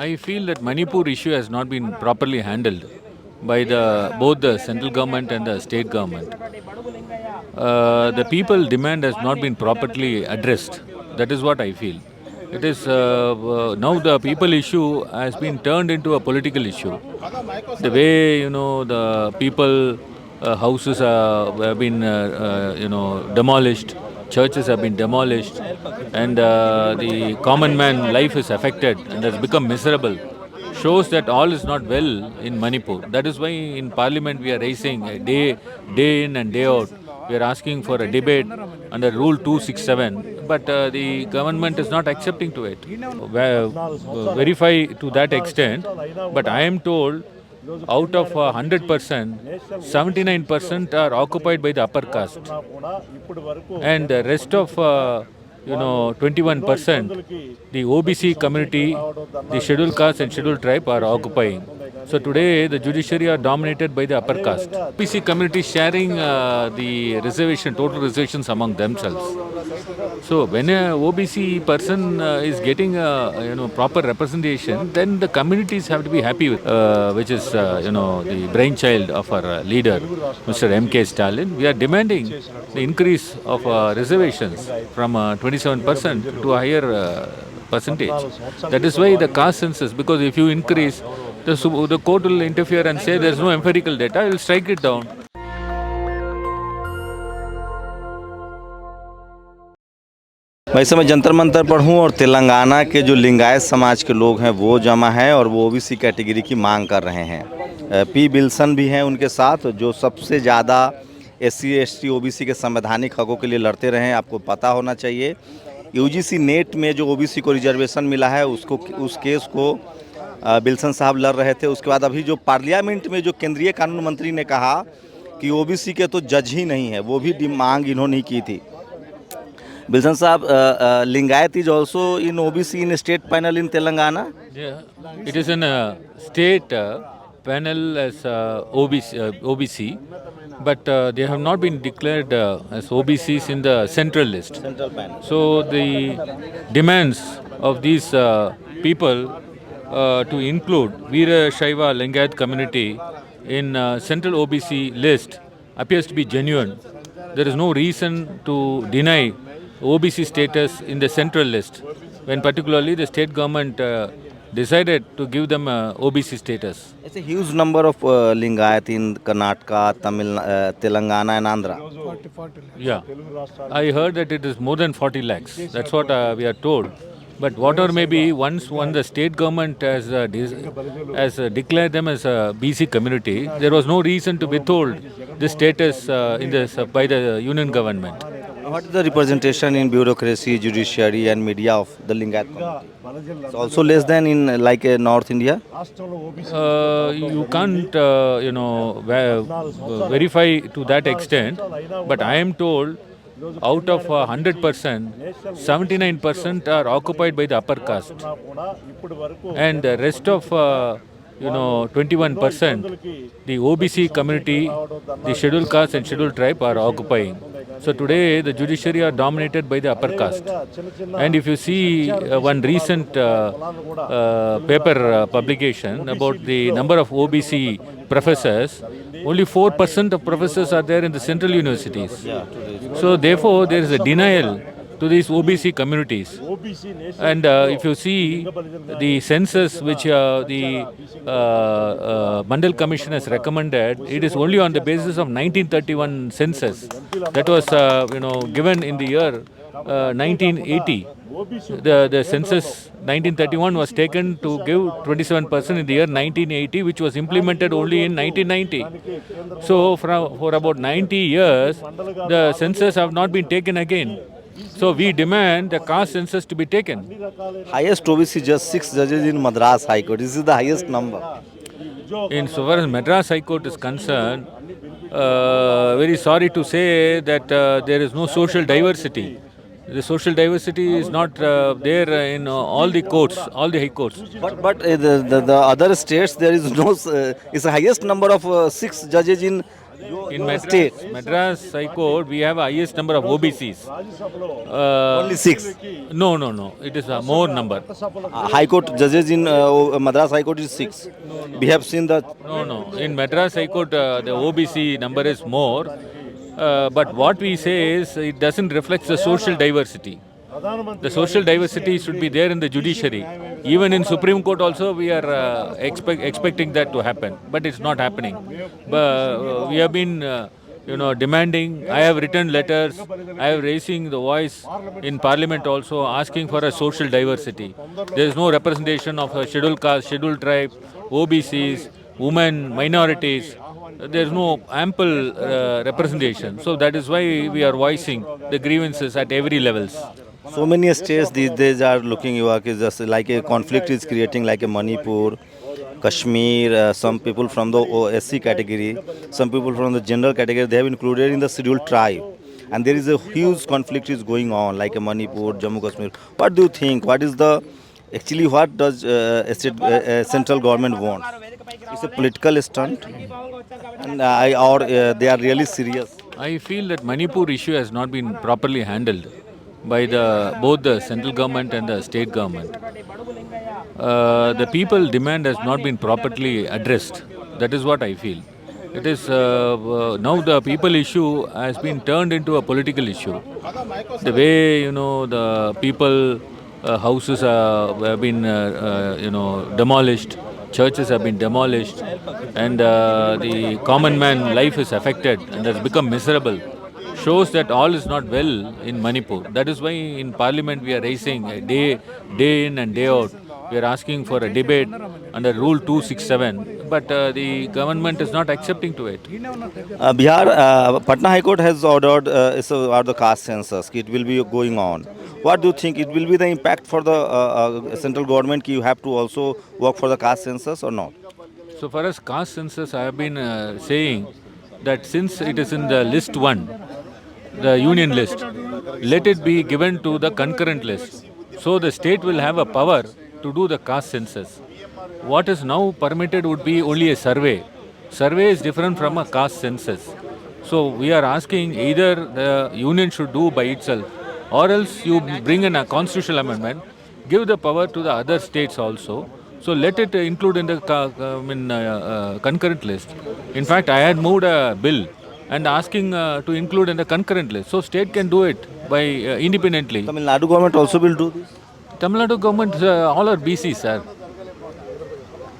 I feel that Manipur issue has not been properly handled by both the central government and the state government. The people demand has not been properly addressed. That is what I feel. It is now the people issue has been turned into a political issue. The way the people houses have been demolished, churches have been demolished, and the common man life is affected and has become miserable. Shows that all is not well in Manipur. That is why in Parliament we are raising day in and day out. We are asking for a debate under Rule 267, but the government is not accepting to it. Verify to that extent, but I am told out of 100%, 79% are occupied by the upper caste, and the rest of 21%, the OBC community, the scheduled caste and scheduled tribe are occupying. So today the judiciary are dominated by the upper caste. OBC community sharing the reservation, total reservations among themselves. So when a OBC person is getting proper representation, then the communities have to be happy with, which is the brainchild of our leader, Mr. M.K. Stalin. We are demanding the increase of reservations from 27% to a higher percentage. That is why the caste census, because if you increase, the court will interfere and say there is no empirical data, it will strike it down. मैं इस समय जंतर मंतर पर हूँ और तेलंगाना के जो लिंगायत समाज के लोग हैं वो जमा हैं और वो ओबीसी कैटेगरी की मांग कर रहे हैं। पी बिल्सन भी हैं उनके साथ, जो सबसे ज़्यादा एससी एसटी ओबीसी के संवैधानिक हकों के लिए लड़ते रहे हैं। आपको पता होना चाहिए यूजीसी नेट में जो ओबीसी को रिजर्वेशन मिला है उस केस को बिल्सन साहब लड़ रहे थे। उसके बाद अभी जो पार्लियामेंट में जो केंद्रीय कानून मंत्री ने कहा कि ओबीसी के तो जज ही नहीं है, वो भी मांग इन्होंने की थी। Bilson Saab, Lingayat is also in OBC in state panel in Telangana? Yeah, it is in a state panel as OBC, but they have not been declared as OBCs in the central list. Central panel. So the demands of these people to include Veera Shaiva Lingayat community in central OBC list appears to be genuine. There is no reason to deny OBC status in the central list, when particularly the state government decided to give them OBC status. It's a huge number of Lingayat in Karnataka, Telangana and Andhra. 40 yeah, I heard that it is more than 40 lakhs. That's what we are told. But whatever may be, once the state government has declared them as a BC community, there was no reason to withhold this status by the union government. What is the representation in bureaucracy, judiciary and media of the Lingayat community? It's also less than in like North India? You can't verify to that extent, but I am told out of 100%, 79% are occupied by the upper caste, and the rest of 21%, the OBC community, the scheduled caste and scheduled tribe are occupying. So today the judiciary are dominated by the upper caste. And if you see one recent paper publication about the number of OBC professors, only 4% of professors are there in the central universities. So therefore there is a denial to these OBC communities. And if you see the census which the Mandal Commission has recommended, it is only on the basis of 1931 census that was given in the year 1980. The census 1931 was taken to give 27% in the year 1980, which was implemented only in 1990. So for about 90 years, the census have not been taken again. So we demand the caste census to be taken. Highest OBC just 6 judges in Madras High Court. This is the highest number. In so far as Madras High Court is concerned, very sorry to say that there is no social diversity. The social diversity is not there in all the courts, all the high courts. But the other states there is no. It's the highest number of 6 judges in In your state. Madras High Court, we have highest number of OBCs. Only 6. No. It is a more number. High Court judges in Madras High Court is 6. We have seen that. No. In Madras High Court, the OBC number is more. But what we say is it doesn't reflect the social diversity. The social diversity should be there in the judiciary. Even in Supreme Court also we are expecting that to happen, but it's not happening. But we have been demanding. I have written letters. I have raising the voice in Parliament also, asking for a social diversity. There is no representation of a scheduled caste, scheduled tribe, OBCs, women, minorities. There is no ample representation. So that is why we are voicing the grievances at every levels. So many states these days are looking just like a conflict is creating, like a Manipur, Kashmir. Some people from the SC category, some people from the general category, they have included in the scheduled tribe, and there is a huge conflict is going on, like a Manipur, Jammu Kashmir. What do you think? What is the actually what does central government want? It's a political stunt, and or they are really serious. I feel that Manipur issue has not been properly handled by both the central government and the state government. The people demand has not been properly addressed. That is what I feel. It is now the people issue has been turned into a political issue. The way the people houses have been demolished, churches have been demolished, and the common man life is affected and has become miserable, shows that all is not well in Manipur. That is why in Parliament we are raising day in and day out. We are asking for a debate under Rule 267, but the government is not accepting to it. Bihar, Patna High Court has ordered the caste census. It will be going on. What do you think? It will be the impact for the central government? You have to also work for the caste census or not? So for us, caste census, I have been saying that since it is in the list 1, the union list, let it be given to the concurrent list. So the state will have a power to do the caste census. What is now permitted would be only a survey. Survey is different from a caste census. So we are asking either the union should do by itself, or else you bring in a constitutional amendment, give the power to the other states also. So let it include in the concurrent list. In fact, I had moved a bill and asking to include in the concurrent list. So state can do it by independently. Tamil Nadu government also will do this? Tamil Nadu government, all are BC, sir.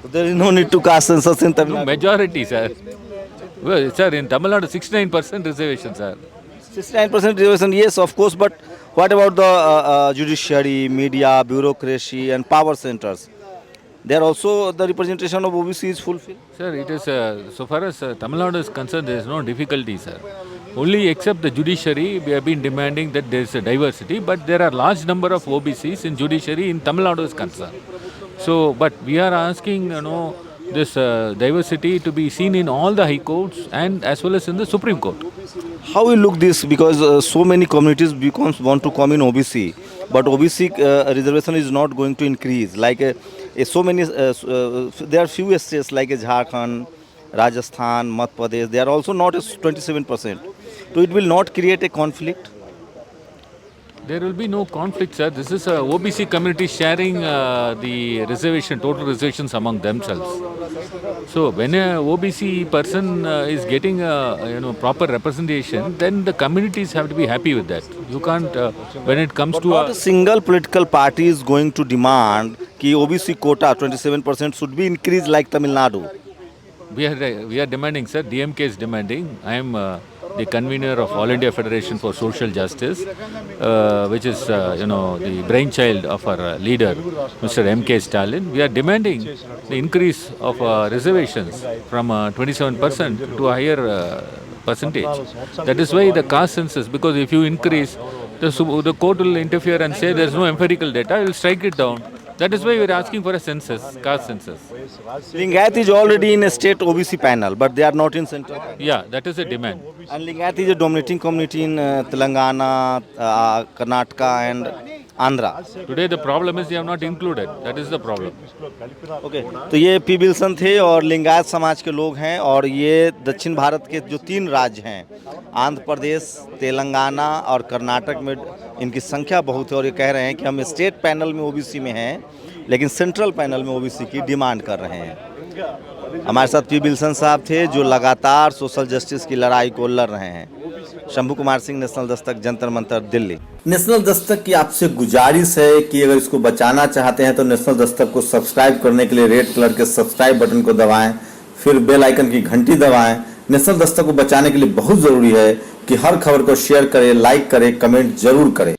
There is no need to caste census in Tamil Nadu. Majority, sir. Well, sir, in Tamil Nadu, 69% reservation, sir. 69% reservation, yes, of course, but what about the judiciary, media, bureaucracy and power centers? There also the representation of OBC is fulfilled? Sir, it is, so far as Tamil Nadu is concerned, there is no difficulty, sir. Only except the judiciary, we have been demanding that there is a diversity, but there are large number of OBCs in judiciary in Tamil Nadu is concerned. So, but we are asking, this diversity to be seen in all the high courts and as well as in the Supreme Court. How we look this? Because so many communities want to come in OBC, but OBC reservation is not going to increase. Like so many, there are few states like Jharkhand, Rajasthan, Madhya Pradesh. They are also not 27%. So it will not create a conflict. There will be no conflict, sir. This is a OBC community sharing the reservation, total reservations among themselves. So when a OBC person is getting proper representation, then the communities have to be happy with that. You can't, when it comes to not a single political party is going to demand that OBC quota 27% should be increased like Tamil Nadu. We are demanding, sir. DMK is demanding. I am the convener of All India Federation for Social Justice, which is the brainchild of our leader, Mr. M.K. Stalin. We are demanding the increase of reservations from 27% to a higher percentage. That is why the caste census, because if you increase, the court will interfere and say there is no empirical data, it will strike it down. That is why we are asking for a census, caste census. Lingayat is already in a state OBC panel, but they are not in central. Yeah, that is a demand. And Lingayat is a dominating community in Telangana, Karnataka and Andhra. Today the problem is they have not included. That is the problem. Okay तो ये P Bilson थे और लिंगायत समाज के लोग हैं और ये दक्षिण भारत के जो 3 राज्य हैं आंध्र प्रदेश, तेलंगाना और कर्नाटक में इनकी संख्या बहुत है और ये कह रहे हैं कि हम स्टेट पैनल में ओबीसी में हैं लेकिन सेंट्रल पैनल में ओबीसी की डिमांड कर रहे हैं। हमारे साथ पी बिल्सन साहब थे जो लगातार सोशल जस्टिस की लड़ाई को लड़ रहे हैं। शंभू कुमार सिंह, नेशनल दस्तक, जंतर मंतर, दिल्ली। नेशनल दस्तक की आपसे गुजारिश है कि अगर इसको बचाना चाहते हैं तो नेशनल दस्तक को सब्सक्राइब करने के लिए रेड कलर के सब्सक्राइब बटन को दबाएं, फिर बेल आइकन की घंटी दबाएं। नेशनल दस्तक को बचाने के लिए बहुत जरूरी है कि हर खबर को शेयर करें, लाइक करें, कमेंट जरूर करें।